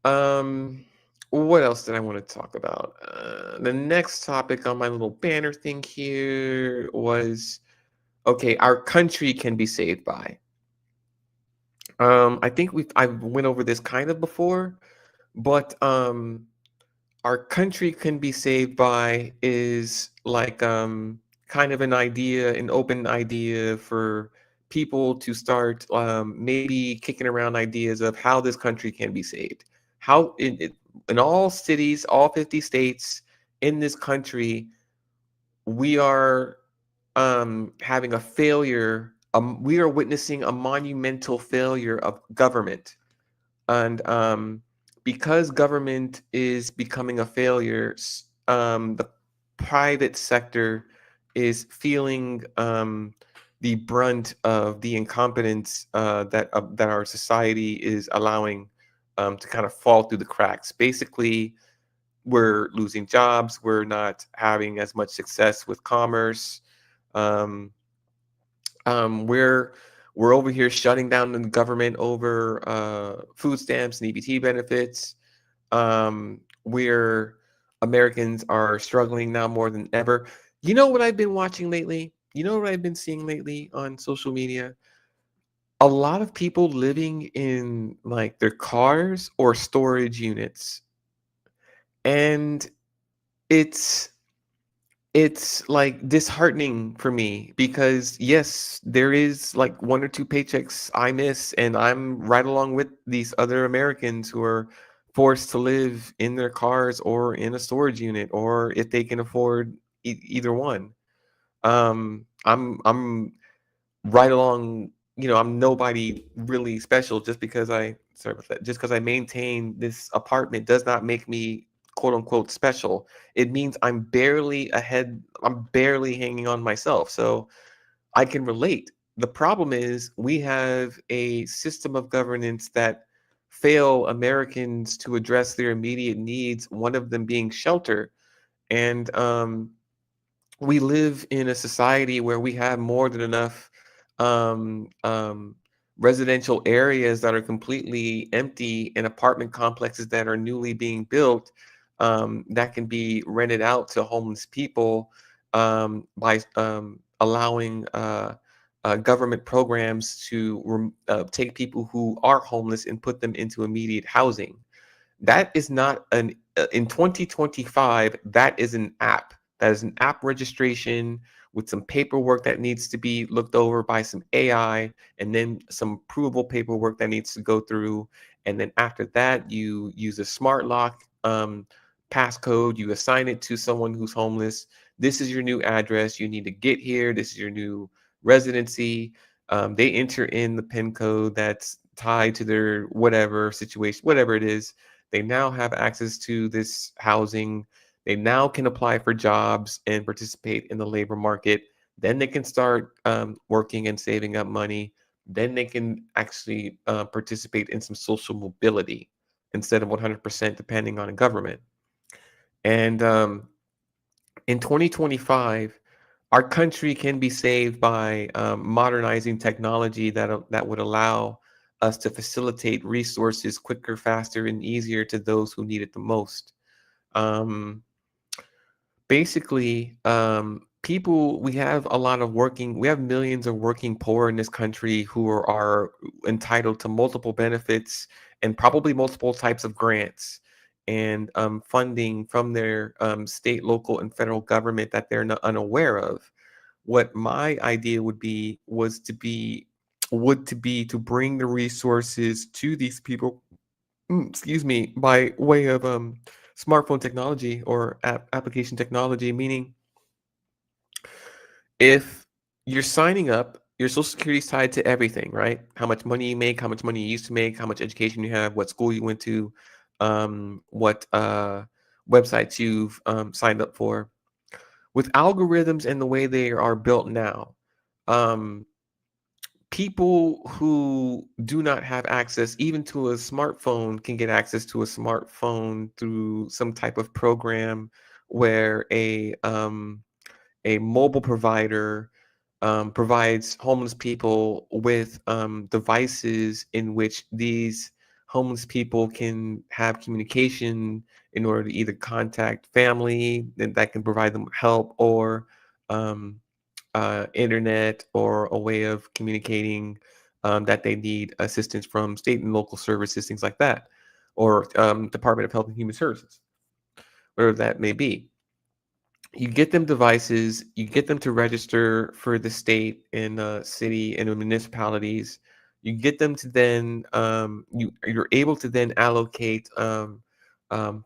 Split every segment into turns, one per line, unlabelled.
Um, what else did I want to talk about? The next topic on my little banner thing here was okay, our country can be saved by. I think I went over this kind of before, but our country can be saved by is like kind of an idea, an open idea for people to start maybe kicking around ideas of how this country can be saved. How in all cities, all 50 states in this country, we are having a failure. We are witnessing a monumental failure of government, and because government is becoming a failure, the private sector is feeling the brunt of the incompetence that our society is allowing to kind of fall through the cracks. Basically, we're losing jobs. We're not having as much success with commerce. Um, we're over here shutting down the government over food stamps and EBT benefits. We're Americans are struggling now more than ever. You know what I've been watching lately? You know what I've been seeing lately on social media? A lot of people living in like their cars or storage units. And it's it's like disheartening for me because yes, there is like one or two paychecks I miss, and I'm right along with these other Americans who are forced to live in their cars or in a storage unit, or if they can afford either one. I'm right along. I'm nobody really special just because I sorry about that. Just because I maintain this apartment does not make me quote unquote special. It means I'm barely ahead. I'm barely hanging on myself. So I can relate. The problem is we have a system of governance that fail Americans to address their immediate needs, one of them being shelter. And we live in a society where we have more than enough um, um, residential areas that are completely empty and apartment complexes that are newly being built that can be rented out to homeless people by allowing government programs to take people who are homeless and put them into immediate housing. That is not an in 2025, that is an app. That is an app registration with some paperwork that needs to be looked over by some AI, and then some provable paperwork that needs to go through. And then after that, you use a smart lock passcode, you assign it to someone who's homeless. This is your new address. You need to get here. This is your new residency. They enter in the PIN code that's tied to their whatever situation, whatever it is. They now have access to this housing. They now can apply for jobs and participate in the labor market. Then they can start working and saving up money. Then they can actually participate in some social mobility instead of 100% depending on a government. And in 2025, our country can be saved by modernizing technology that would allow us to facilitate resources quicker, faster, and easier to those who need it the most. Um, basically, we have a lot of we have millions of working poor in this country who are entitled to multiple benefits and probably multiple types of grants and funding from their state, local, and federal government that they're not unaware of. What my idea would to be to bring the resources to these people, excuse me, by way of smartphone technology or application technology, meaning if you're signing up, your social security is tied to everything, right? How much money you make, how much money you used to make, how much education you have, what school you went to, what websites you've signed up for. With algorithms and the way they are built now, um, people who do not have access even to a smartphone can get access to a smartphone through some type of program where a mobile provider provides homeless people with devices in which these homeless people can have communication in order to either contact family that can provide them help, or um, internet, or a way of communicating that they need assistance from state and local services, things like that, or Department of Health and Human Services, whatever that may be. You get them devices, you get them to register for the state and city and the municipalities. You get them to then you're able to then allocate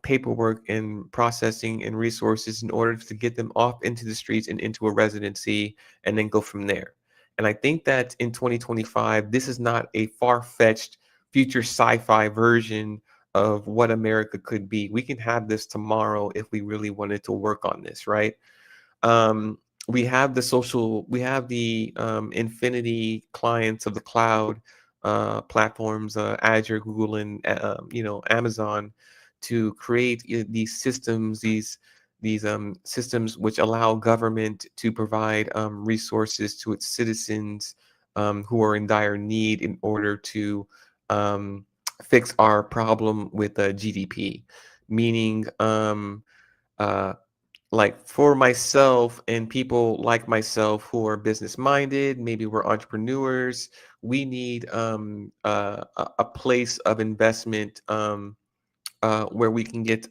paperwork and processing and resources in order to get them off into the streets and into a residency, and then go from there. And I think that in 2025, this is not a far-fetched future sci-fi version of what America could be. We can have this tomorrow if we really wanted to work on this, right? Um, we have the infinity clients of the cloud platforms, Azure, Google, and Amazon, to create these systems, these systems which allow government to provide resources to its citizens who are in dire need in order to um, fix our problem with GDP, meaning uh, like for myself and people like myself who are business minded, maybe we're entrepreneurs, we need a place of investment where we can get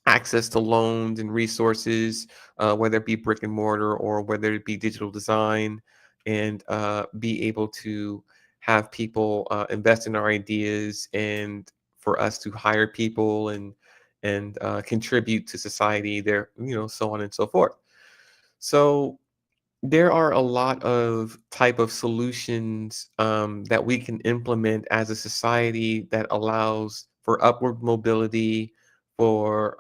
access to loans and resources, whether it be brick and mortar or whether it be digital design, and be able to have people invest in our ideas, and for us to hire people and contribute to society there, so on and so forth. So there are a lot of type of solutions that we can implement as a society that allows for upward mobility, for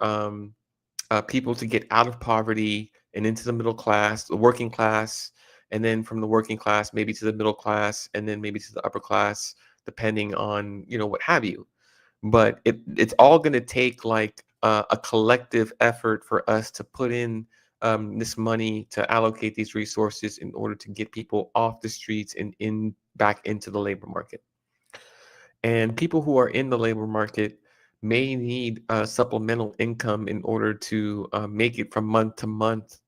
people to get out of poverty and into the middle class, the working class, and then from the working class maybe to the middle class, and then maybe to the upper class, depending on what have you. But it's all going to take like a collective effort for us to put in this money to allocate these resources in order to get people off the streets and in back into the labor market. And people who are in the labor market may need supplemental income in order to make it from month to month,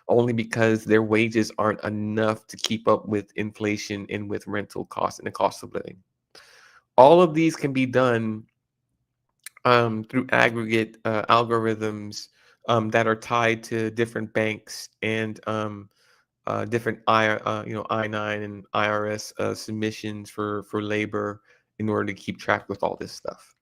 only because their wages aren't enough to keep up with inflation and with rental costs and the cost of living. All of these can be done through aggregate algorithms that are tied to different banks and different I-9 and IRS submissions for labor in order to keep track with all this stuff.